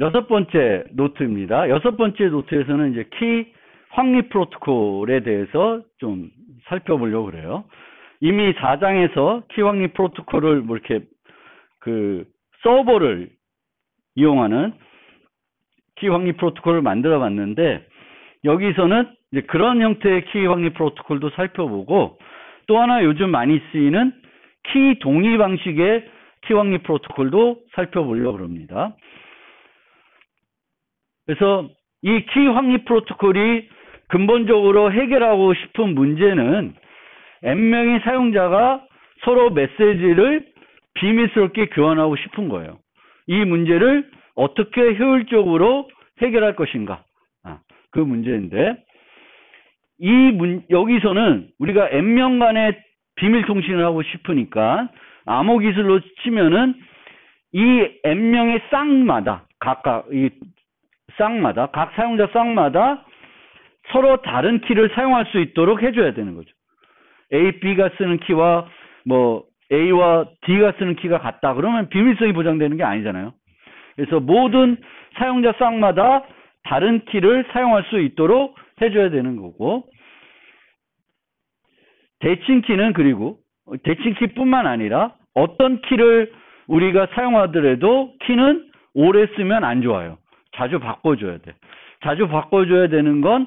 여섯 번째 노트입니다. 여섯 번째 노트에서는 이제 키 확립 프로토콜에 대해서 좀 살펴보려고 그래요. 이미 4장에서 키 확립 프로토콜을 뭐 이렇게 그 서버를 이용하는 키 확립 프로토콜을 만들어 봤는데, 여기서는 이제 그런 형태의 키 확립 프로토콜도 살펴보고, 또 하나 요즘 많이 쓰이는 키 동의 방식의 키 확립 프로토콜도 살펴보려고 합니다. 그래서 이 키 확립 프로토콜이 근본적으로 해결하고 싶은 문제는 N명의 사용자가 서로 메시지를 비밀스럽게 교환하고 싶은 거예요. 이 문제를 어떻게 효율적으로 해결할 것인가, 그 문제인데, 여기서는 우리가 N명 간의 비밀 통신을 하고 싶으니까 암호 기술로 치면은 이 N명의 쌍마다 각각 각 사용자 쌍마다 서로 다른 키를 사용할 수 있도록 해줘야 되는 거죠. A, B가 쓰는 키와 뭐 A와 D가 쓰는 키가 같다 그러면 비밀성이 보장되는 게 아니잖아요. 그래서 모든 사용자 쌍마다 다른 키를 사용할 수 있도록 해줘야 되는 거고, 대칭키는 그리고 대칭키뿐만 아니라 어떤 키를 우리가 사용하더라도 키는 오래 쓰면 안 좋아요. 자주 바꿔줘야 돼. 자주 바꿔줘야 되는 건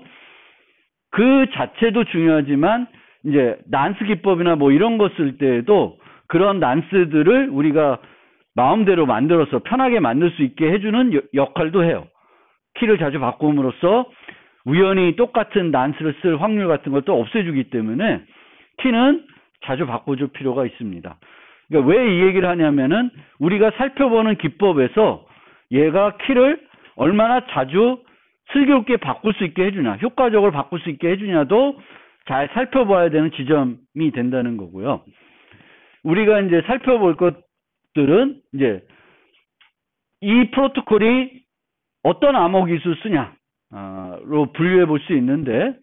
그 자체도 중요하지만 이제 난스 기법이나 뭐 이런 거 쓸 때에도 그런 난스들을 우리가 마음대로 만들어서 편하게 만들 수 있게 해주는 역할도 해요. 키를 자주 바꿈으로써 우연히 똑같은 난스를 쓸 확률 같은 것도 없애주기 때문에 키는 자주 바꿔줄 필요가 있습니다. 그러니까 왜 이 얘기를 하냐면은 우리가 살펴보는 기법에서 얘가 키를 얼마나 자주 슬기롭게 바꿀 수 있게 해주냐, 효과적으로 바꿀 수 있게 해주냐도 잘 살펴봐야 되는 지점이 된다는 거고요. 우리가 이제 살펴볼 것들은 이제 이 프로토콜이 어떤 암호 기술 쓰냐로 분류해 볼 수 있는데,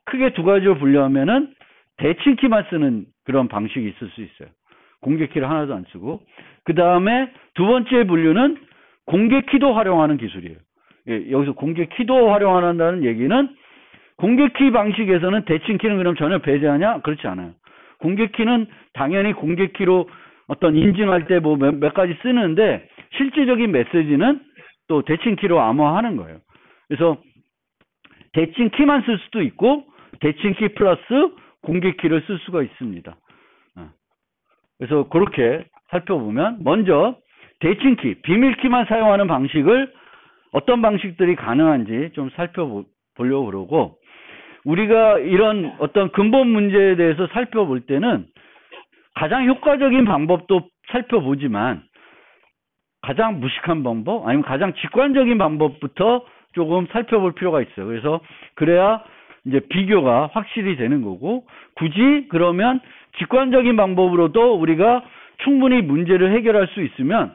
크게 두 가지로 분류하면은 대칭키만 쓰는 그런 방식이 있을 수 있어요. 공개키를 하나도 안 쓰고. 그 다음에 두 번째 분류는 공개키도 활용하는 기술이에요. 예, 여기서 공개키도 활용한다는 얘기는 공개키 방식에서는 대칭키는 그럼 전혀 배제하냐? 그렇지 않아요. 공개키는 당연히 공개키로 어떤 인증할 때 뭐 몇 가지 쓰는데 실질적인 메시지는 또 대칭키로 암호화하는 거예요. 그래서 대칭키만 쓸 수도 있고 대칭키 플러스 공개키를 쓸 수가 있습니다. 그래서 그렇게 살펴보면 먼저 대칭키, 비밀키만 사용하는 방식을 어떤 방식들이 가능한지 좀 살펴보려고 그러고, 우리가 이런 어떤 근본 문제에 대해서 살펴볼 때는 가장 효과적인 방법도 살펴보지만 가장 무식한 방법, 아니면 가장 직관적인 방법부터 조금 살펴볼 필요가 있어요. 그래서 그래야 이제 비교가 확실히 되는 거고, 굳이 그러면 직관적인 방법으로도 우리가 충분히 문제를 해결할 수 있으면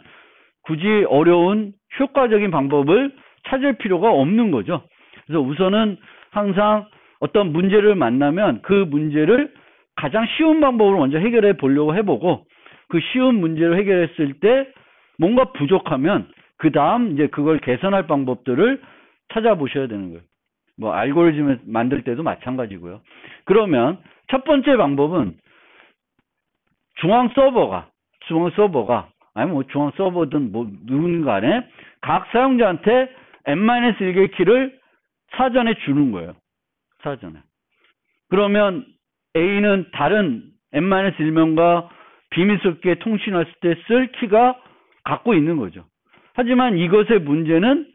굳이 어려운 효과적인 방법을 찾을 필요가 없는 거죠. 그래서 우선은 항상 어떤 문제를 만나면 그 문제를 가장 쉬운 방법으로 먼저 해결해 보려고 해보고, 그 쉬운 문제를 해결했을 때 뭔가 부족하면 그 다음 이제 그걸 개선할 방법들을 찾아보셔야 되는 거예요. 뭐 알고리즘을 만들 때도 마찬가지고요. 그러면 첫 번째 방법은 중앙 서버가 아니면 뭐 중앙 서버든 뭐 누군가 간에 각 사용자한테 n-1개의 키를 사전에 주는 거예요. 사전에. 그러면 A는 다른 n-1명과 비밀스럽게 통신했을 때 쓸 키가 갖고 있는 거죠. 하지만 이것의 문제는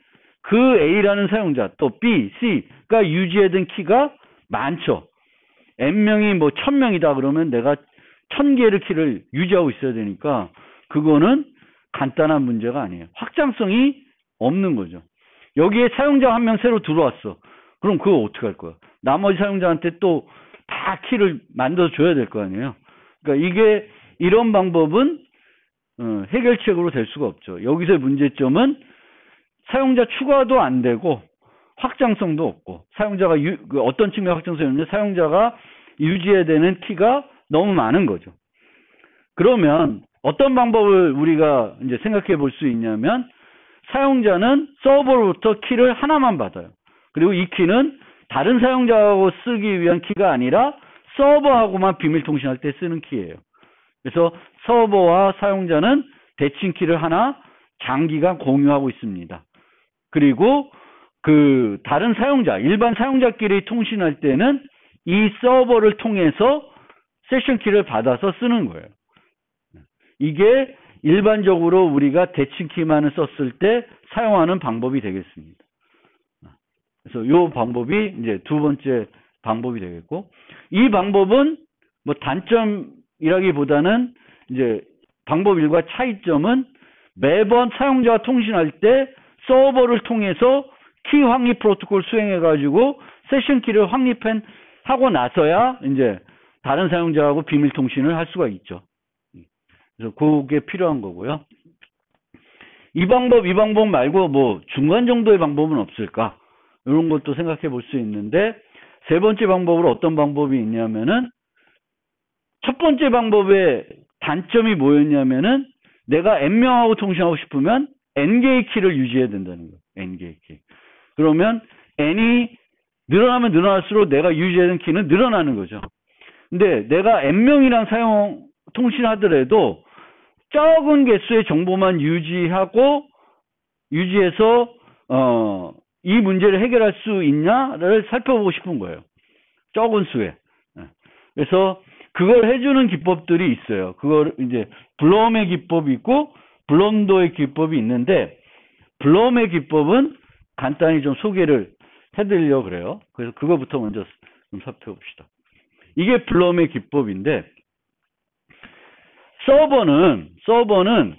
그 A라는 사용자 또 B, C가 유지하던 키가 많죠. n명이 뭐 1000명이다 그러면 내가 1000개의 키를 유지하고 있어야 되니까 그거는 간단한 문제가 아니에요. 확장성이 없는 거죠. 여기에 사용자 한 명 새로 들어왔어. 그럼 그거 어떻게 할 거야? 나머지 사용자한테 또 다 키를 만들어 줘야 될 거 아니에요. 그러니까 이게 이런 방법은 해결책으로 될 수가 없죠. 여기서의 문제점은 사용자 추가도 안 되고 확장성도 없고, 사용자가 어떤 측면 확장성이 없는데 사용자가 유지해야 되는 키가 너무 많은 거죠. 그러면 어떤 방법을 우리가 이제 생각해 볼 수 있냐면, 사용자는 서버로부터 키를 하나만 받아요. 그리고 이 키는 다른 사용자하고 쓰기 위한 키가 아니라 서버하고만 비밀 통신할 때 쓰는 키예요. 그래서 서버와 사용자는 대칭 키를 하나 장기간 공유하고 있습니다. 그리고 그 다른 사용자, 일반 사용자끼리 통신할 때는 이 서버를 통해서 세션 키를 받아서 쓰는 거예요. 이게 일반적으로 우리가 대칭 키만을 썼을 때 사용하는 방법이 되겠습니다. 그래서 이 방법이 이제 두 번째 방법이 되겠고, 이 방법은 뭐 단점이라기보다는 이제 방법 1과 차이점은 매번 사용자와 통신할 때 서버를 통해서 키 확립 프로토콜 수행해 가지고 세션 키를 확립하고 나서야 이제 다른 사용자하고 비밀 통신을 할 수가 있죠. 그래서 그게 필요한 거고요. 이 방법 말고 뭐 중간 정도의 방법은 없을까? 이런 것도 생각해 볼 수 있는데, 세 번째 방법으로 어떤 방법이 있냐면은, 첫 번째 방법의 단점이 뭐였냐면은, 내가 n명하고 통신하고 싶으면 n개의 키를 유지해야 된다는 거예요. n개의 키. 그러면 n이 늘어나면 늘어날수록 내가 유지해야 되는 키는 늘어나는 거죠. 근데 내가 n명이랑 통신하더라도 적은 개수의 정보만 유지해서 이 문제를 해결할 수 있냐를 살펴보고 싶은 거예요. 적은 수에. 그래서 그걸 해주는 기법들이 있어요. 그걸 이제 블럼의 기법이 있고 블럼도의 기법이 있는데, 블럼의 기법은 간단히 좀 소개를 해드리려고 그래요. 그래서 그거부터 먼저 좀 살펴봅시다. 이게 블럼의 기법인데, 서버는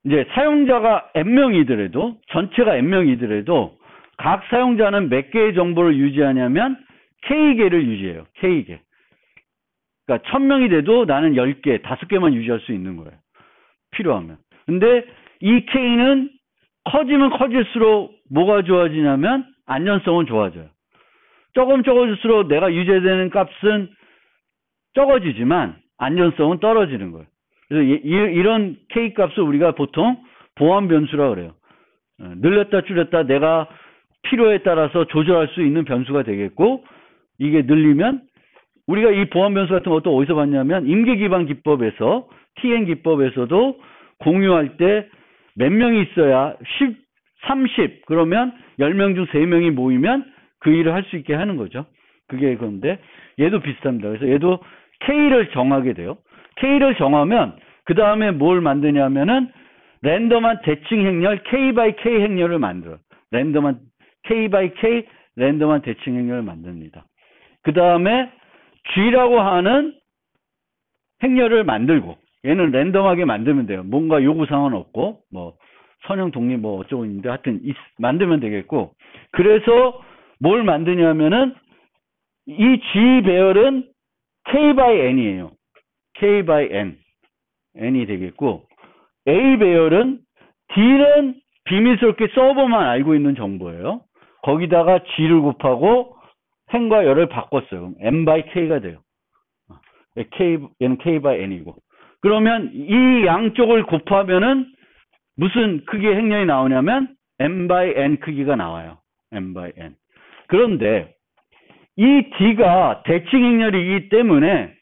이제 사용자가 n명이더라도, 전체가 n명이더라도 각 사용자는 몇 개의 정보를 유지하냐면 K개를 유지해요. K개. 그러니까 1000명이 돼도 나는 10개, 5개만 유지할 수 있는 거예요. 필요하면. 근데 이 K는 커지면 커질수록 뭐가 좋아지냐면 안전성은 좋아져요. 조금 적어질수록 내가 유지해야 되는 값은 적어지지만 안전성은 떨어지는 거예요. 그래서 이런 K 값을 우리가 보통 보안 변수라고 그래요. 늘렸다 줄였다 내가 필요에 따라서 조절할 수 있는 변수가 되겠고, 이게 늘리면 우리가 이 보안 변수 같은 것도 어디서 봤냐면 임계 기반 기법에서, TN 기법에서도 공유할 때 몇 명이 있어야 10, 30 그러면 10명 중 3명이 모이면 그 일을 할 수 있게 하는 거죠. 그게 그건데, 얘도 비슷합니다. 그래서 얘도 K를 정하게 돼요. K를 정하면 그 다음에 뭘 만드냐면은 랜덤한 대칭 행렬 K by K 행렬을 만들어요. 랜덤한 K by K 랜덤한 대칭 행렬을 만듭니다. 그 다음에 G라고 하는 행렬을 만들고, 얘는 랜덤하게 만들면 돼요. 뭔가 요구사항은 없고 뭐 선형 독립 뭐 어쩌고 있는데 하여튼 만들면 되겠고, 그래서 뭘 만드냐면은 이 G 배열은 K by N이에요. K by N. N이 되겠고, A 배열은 D는 비밀스럽게 서버만 알고 있는 정보예요. 거기다가 G를 곱하고 행과 열을 바꿨어요. 그럼 N by K가 돼요. 얘는 K by N이고. 그러면 이 양쪽을 곱하면은 무슨 크기의 행렬이 나오냐면 N by N 크기가 나와요. N by N. 그런데 이 D가 대칭 행렬이기 때문에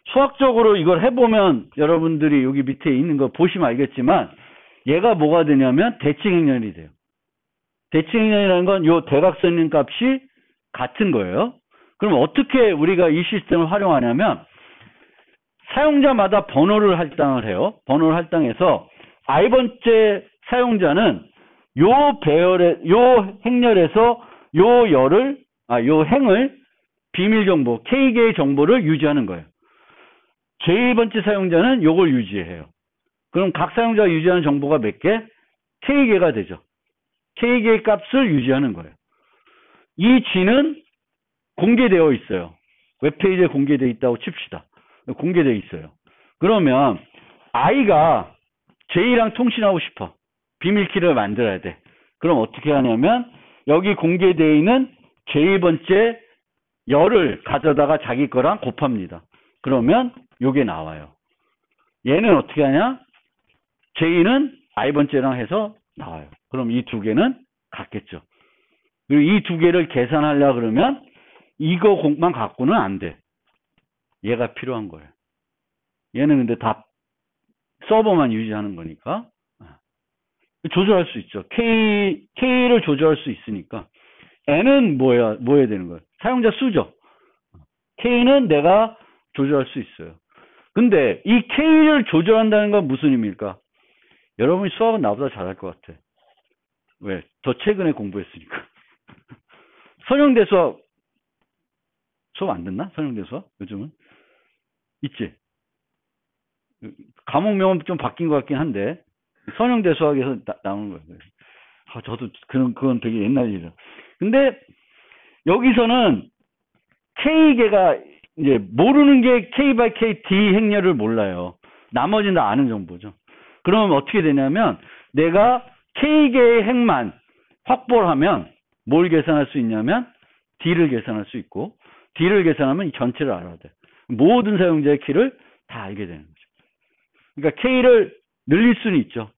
수학적으로 이걸 해보면 여러분들이 여기 밑에 있는 거 보시면 알겠지만 얘가 뭐가 되냐면 대칭 행렬이 돼요. 대칭 행렬이라는 건 이 대각선인 값이 같은 거예요. 그럼 어떻게 우리가 이 시스템을 활용하냐면 사용자마다 번호를 할당을 해요. 번호를 할당해서 i번째 사용자는 요 배열의 요 행렬에서 요 행을 비밀 정보 K개의 정보를 유지하는 거예요. J번째 사용자는 요걸 유지해요. 그럼 각 사용자가 유지하는 정보가 몇 개? K개가 되죠. K개의 값을 유지하는 거예요. 이 G는 공개되어 있어요. 웹페이지에 공개되어 있다고 칩시다. 공개되어 있어요. 그러면 I가 J랑 통신하고 싶어. 비밀키를 만들어야 돼. 그럼 어떻게 하냐면 여기 공개되어 있는 J번째 열을 가져다가 자기 거랑 곱합니다. 그러면 요게 나와요. 얘는 어떻게 하냐? J는 i번째랑 해서 나와요. 그럼 이 두 개는 같겠죠. 그리고 이 두 개를 계산하려고 그러면 이거 공만 갖고는 안 돼. 얘가 필요한 거예요. 얘는 근데 다 서버만 유지하는 거니까 조절할 수 있죠. K를 조절할 수 있으니까. N은 뭐 해야 되는 거예요? 사용자 수죠. K는 내가 조절할 수 있어요. 근데 이 K를 조절한다는 건 무슨 의미일까? 여러분이 수학은 나보다 잘할 것 같아. 왜? 더 최근에 공부했으니까. 선형대 수학 안 듣나? 선형대 수학? 요즘은? 있지? 과목명은 좀 바뀐 것 같긴 한데 선형대 수학에서 나오는 거예요. 저도 그건 되게 옛날 일이라. 근데 여기서는 K개가 이제 모르는 게 K by K D 행렬을 몰라요. 나머지는 다 아는 정보죠. 그러면 어떻게 되냐면 내가 K개의 행만 확보를 하면 뭘 계산할 수 있냐면 D를 계산할 수 있고 D를 계산하면 이 전체를 알아야 돼. 모든 사용자의 키를 다 알게 되는 거죠. 그러니까 K를 늘릴 수는 있죠.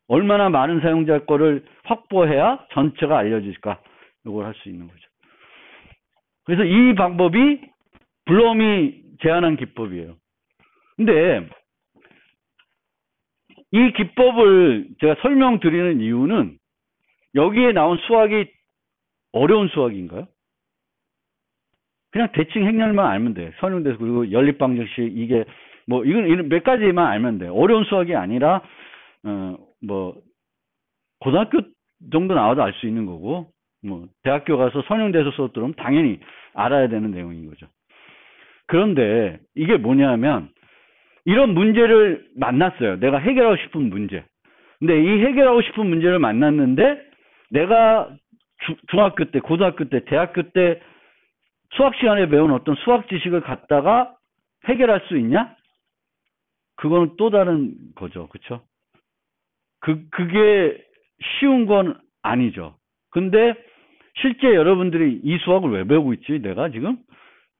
얼마나 많은 사용자 거를 확보해야 전체가 알려질까? 이걸 할 수 있는 거죠. 그래서 이 방법이 블럼이 제안한 기법이에요. 근데 이 기법을 제가 설명드리는 이유는 여기에 나온 수학이 어려운 수학인가요? 그냥 대칭 행렬만 알면 돼. 선형대수 그리고 연립방정식 이게 뭐 이건 몇 가지만 알면 돼. 어려운 수학이 아니라 뭐 고등학교 정도 나와도 알 수 있는 거고 뭐 대학교 가서 선형대수 수업 들으면 당연히 알아야 되는 내용인 거죠. 그런데 이게 뭐냐면 이런 문제를 만났어요. 내가 해결하고 싶은 문제. 근데 이 해결하고 싶은 문제를 만났는데 내가 중학교 때, 고등학교 때, 대학교 때 수학 시간에 배운 어떤 수학 지식을 갖다가 해결할 수 있냐? 그거는 또 다른 거죠. 그쵸? 그게 쉬운 건 아니죠. 근데 실제 여러분들이 이 수학을 왜 배우고 있지? 내가 지금?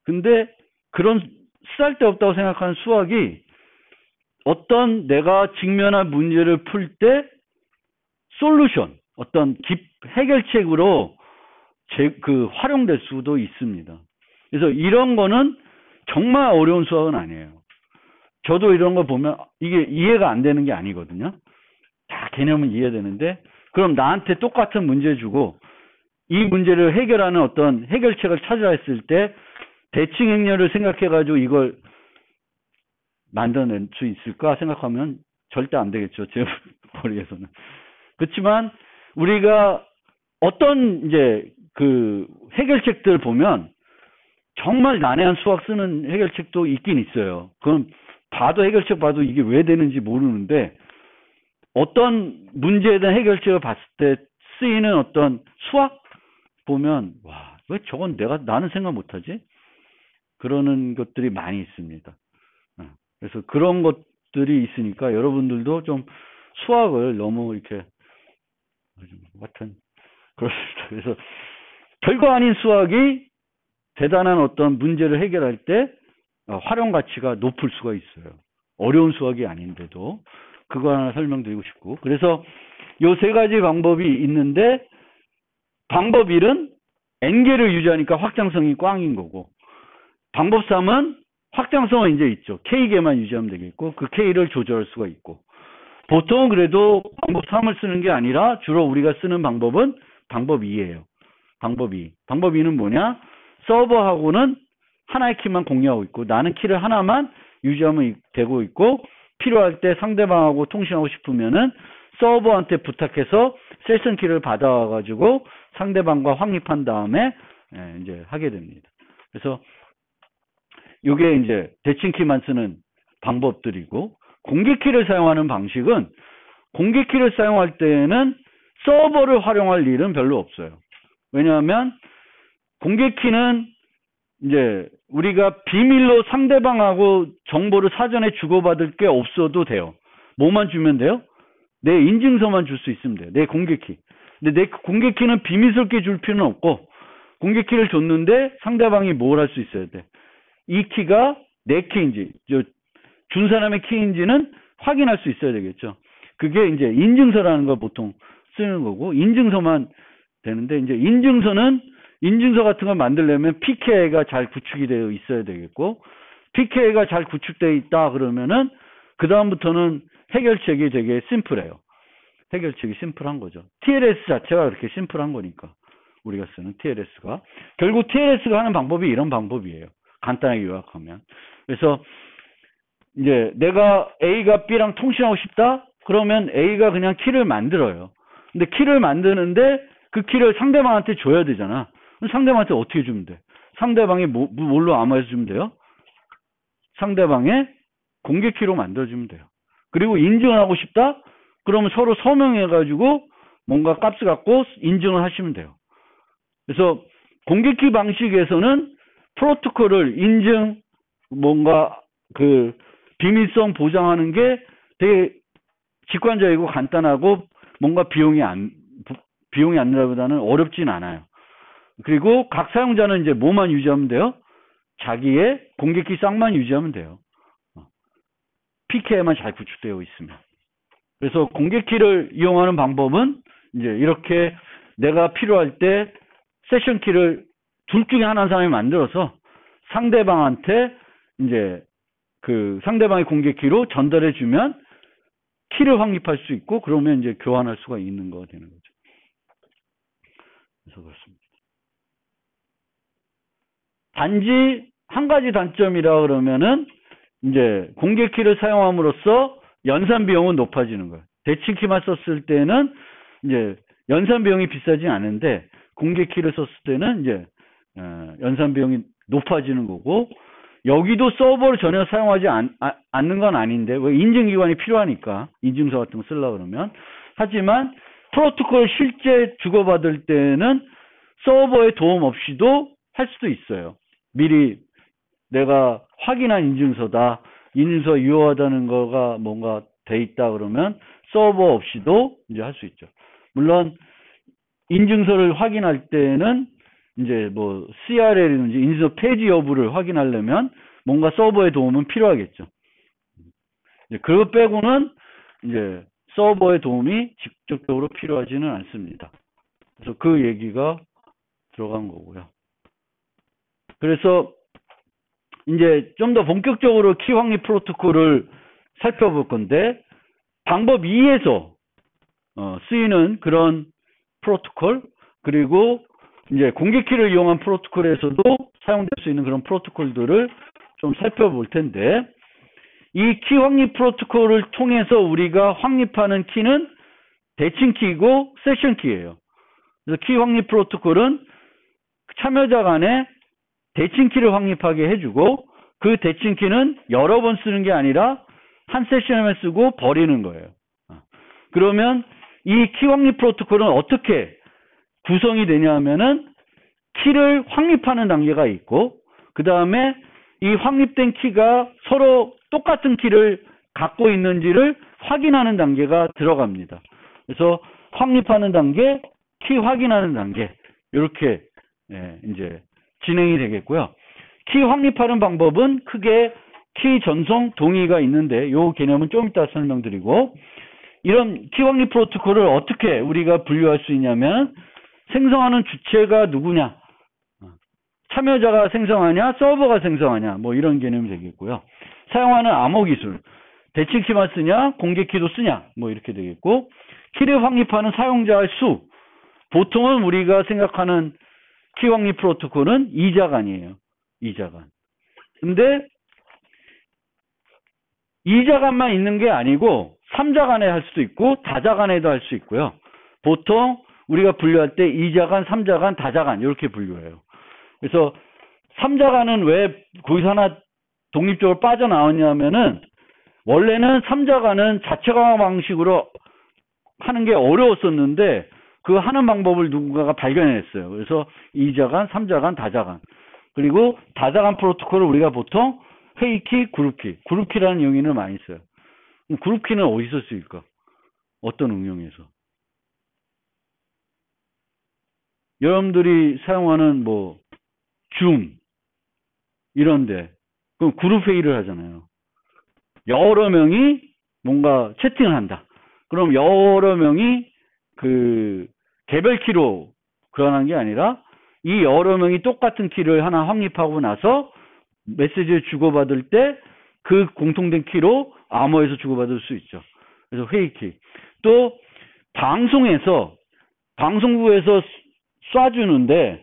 근데 그런 쓰잘데없다고 생각하는 수학이 어떤 내가 직면한 문제를 풀 때 솔루션, 어떤 해결책으로 활용될 수도 있습니다. 그래서 이런 거는 정말 어려운 수학은 아니에요. 저도 이런 거 보면 이게 이해가 안 되는 게 아니거든요. 다 개념은 이해되는데 그럼 나한테 똑같은 문제 주고 이 문제를 해결하는 어떤 해결책을 찾으라 했을 때 대칭 행렬을 생각해가지고 이걸 만들어낼 수 있을까 생각하면 절대 안 되겠죠. 제 머리에서는. 그렇지만 우리가 어떤 이제 그 해결책들 보면 정말 난해한 수학 쓰는 해결책도 있긴 있어요. 그건 해결책 봐도 이게 왜 되는지 모르는데 어떤 문제에 대한 해결책을 봤을 때 쓰이는 어떤 수학 보면 와, 왜 저건 나는 생각 못하지? 그러는 것들이 많이 있습니다. 그래서 그런 것들이 있으니까 여러분들도 좀 수학을 너무 이렇게 하여튼 그렇습니다. 그래서 별거 아닌 수학이 대단한 어떤 문제를 해결할 때 활용 가치가 높을 수가 있어요. 어려운 수학이 아닌데도 그거 하나 설명드리고 싶고 그래서 요 세 가지 방법이 있는데 방법 1은 n개를 유지하니까 확장성이 꽝인 거고 방법 3은 확장성은 이제 있죠. K개만 유지하면 되겠고 그 K를 조절할 수가 있고 보통 그래도 방법 3을 쓰는 게 아니라 주로 우리가 쓰는 방법은 방법 2예요. 방법 2. 방법 2는 뭐냐? 서버하고는 하나의 키만 공유하고 있고 나는 키를 하나만 유지하면 되고 있고 필요할 때 상대방하고 통신하고 싶으면은 서버한테 부탁해서 세션 키를 받아와가지고 상대방과 확립한 다음에 이제 하게 됩니다. 그래서 이게 이제 대칭키만 쓰는 방법들이고 공개키를 사용하는 방식은 공개키를 사용할 때에는 서버를 활용할 일은 별로 없어요. 왜냐하면 공개키는 이제 우리가 비밀로 상대방하고 정보를 사전에 주고받을 게 없어도 돼요. 뭐만 주면 돼요? 내 인증서만 줄 수 있으면 돼요. 내 공개키. 근데 내 공개키는 비밀스럽게 줄 필요는 없고 공개키를 줬는데 상대방이 뭘 할 수 있어야 돼. 이 키가 내 키인지 준 사람의 키인지는 확인할 수 있어야 되겠죠. 그게 이제 인증서라는 걸 보통 쓰는 거고, 인증서만 되는데, 이제 인증서 같은 걸 만들려면 PK가 잘 구축이 되어 있어야 되겠고, PK가 잘 구축되어 있다 그러면은, 그다음부터는 해결책이 되게 심플해요. 해결책이 심플한 거죠. TLS 자체가 그렇게 심플한 거니까. 우리가 쓰는 TLS가. 결국 TLS가 하는 방법이 이런 방법이에요. 간단하게 요약하면. 그래서 이제 내가 A가 B랑 통신하고 싶다? 그러면 A가 그냥 키를 만들어요. 근데 키를 만드는데 그 키를 상대방한테 줘야 되잖아. 그럼 상대방한테 어떻게 주면 돼? 상대방이 뭘로 암호해서 주면 돼요? 상대방의 공개키로 만들어주면 돼요. 그리고 인증을 하고 싶다? 그러면 서로 서명해가지고 뭔가 값을 갖고 인증을 하시면 돼요. 그래서 공개키 방식에서는 프로토콜을 인증, 뭔가 그 비밀성 보장하는 게 되게 직관적이고 간단하고 뭔가 비용이 안 들어보다는 어렵진 않아요. 그리고 각 사용자는 이제 뭐만 유지하면 돼요? 자기의 공개키 싹만 유지하면 돼요. PK에만 잘 구축되어 있으면. 그래서 공개키를 이용하는 방법은 이제 이렇게 내가 필요할 때 세션 키를 둘 중에 하나 사람이 만들어서 상대방한테 이제 그 상대방의 공개키로 전달해 주면 키를 확립할 수 있고, 그러면 이제 교환할 수가 있는 거가 되는 거죠. 그래서 그렇습니다. 단지 한 가지 단점이라 그러면은 이제 공개키를 사용함으로써 연산 비용은 높아지는 거예요. 대칭키만 썼을 때는 이제 연산 비용이 비싸지 않은데 공개키를 썼을 때는 이제 연산 비용이 높아지는 거고, 여기도 서버를 전혀 사용하지 않는 건 아닌데, 왜 인증기관이 필요하니까 인증서 같은 거 쓰려고 그러면. 하지만 프로토콜 실제 주고받을 때는 서버의 도움 없이도 할 수도 있어요. 미리 내가 확인한 인증서다, 인증서 유효하다는 거가 뭔가 돼 있다 그러면 서버 없이도 이제 할 수 있죠. 물론 인증서를 확인할 때는 이제 뭐 CRL이든지 인증서 폐지 여부를 확인하려면 뭔가 서버의 도움은 필요하겠죠. 그거 빼고는 이제 서버의 도움이 직접적으로 필요하지는 않습니다. 그래서 그 얘기가 들어간 거고요. 그래서 이제 좀 더 본격적으로 키 확립 프로토콜을 살펴볼 건데, 방법 2에서 쓰이는 그런 프로토콜, 그리고 이제 공개키를 이용한 프로토콜에서도 사용될 수 있는 그런 프로토콜들을 좀 살펴볼 텐데, 이 키 확립 프로토콜을 통해서 우리가 확립하는 키는 대칭키이고 세션 키예요. 그래서 키 확립 프로토콜은 참여자 간에 대칭키를 확립하게 해주고, 그 대칭키는 여러 번 쓰는 게 아니라 한 세션에만 쓰고 버리는 거예요. 그러면 이 키 확립 프로토콜은 어떻게 구성이 되냐 하면은 키를 확립하는 단계가 있고, 그 다음에 이 확립된 키가 서로 똑같은 키를 갖고 있는지를 확인하는 단계가 들어갑니다. 그래서 확립하는 단계, 키 확인하는 단계, 이렇게 이제 진행이 되겠고요. 키 확립하는 방법은 크게 키 전송 동의가 있는데, 이 개념은 좀 이따 설명드리고, 이런 키 확립 프로토콜을 어떻게 우리가 분류할 수 있냐면, 생성하는 주체가 누구냐, 참여자가 생성하냐, 서버가 생성하냐, 뭐 이런 개념이 되겠고요. 사용하는 암호 기술, 대칭키만 쓰냐, 공개키도 쓰냐, 뭐 이렇게 되겠고, 키를 확립하는 사용자의 수, 보통은 우리가 생각하는 키 확립 프로토콜은 2자간이에요. 2자간. 근데 2자간만 있는 게 아니고 3자간에 할 수도 있고 다자간에도 할 수 있고요. 보통 우리가 분류할 때 2자간, 3자간, 다자간 이렇게 분류해요. 그래서 3자간은 왜 거기서 하나 독립적으로 빠져나왔냐면은, 원래는 3자간은 자체강화 방식으로 하는 게 어려웠었는데 그 하는 방법을 누군가가 발견했어요. 그래서 2자간, 3자간, 다자간. 그리고 다자간 프로토콜을 우리가 보통 회의키, 그룹키라는 용인을 많이 써요. 그룹키는 어디서 쓰일까? 어떤 응용에서? 여러분들이 사용하는 뭐 줌 이런데 그럼 그룹 회의를 하잖아요. 여러 명이 뭔가 채팅을 한다. 그럼 여러 명이 그 개별 키로 교환한 게 아니라 이 여러 명이 똑같은 키를 하나 확립하고 나서 메시지를 주고받을 때 그 공통된 키로 암호에서 주고받을 수 있죠. 그래서 회의키. 또 방송부에서 쏴주는데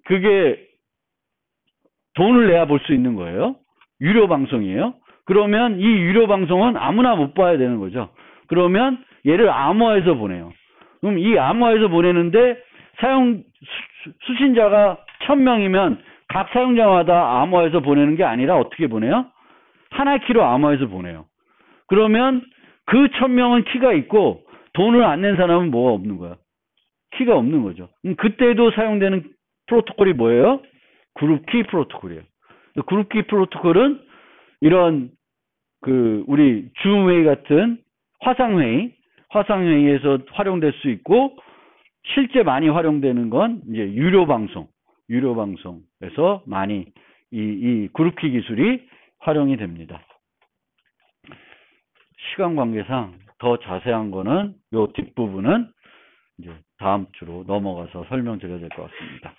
그게 돈을 내야 볼 수 있는 거예요. 유료 방송이에요. 그러면 이 유료 방송은 아무나 못 봐야 되는 거죠. 그러면 얘를 암호화해서 보내요. 그럼 이 암호화해서 보내는데 수신자가 1000명이면 각 사용자마다 암호화해서 보내는 게 아니라 어떻게 보내요? 하나의 키로 암호화해서 보내요. 그러면 그 1000명은 키가 있고 돈을 안 낸 사람은 뭐가 없는 거야? 키가 없는 거죠. 그때도 사용되는 프로토콜이 뭐예요? 그룹키 프로토콜이에요. 그룹키 프로토콜은 이런 우리 줌회의 같은 화상회의에서 활용될 수 있고 실제 많이 활용되는 건 이제 유료 방송에서 많이 이 그룹키 기술이 활용이 됩니다. 시간 관계상 더 자세한 거는 요 뒷부분은 이제 다음 주로 넘어가서 설명드려야 될 것 같습니다.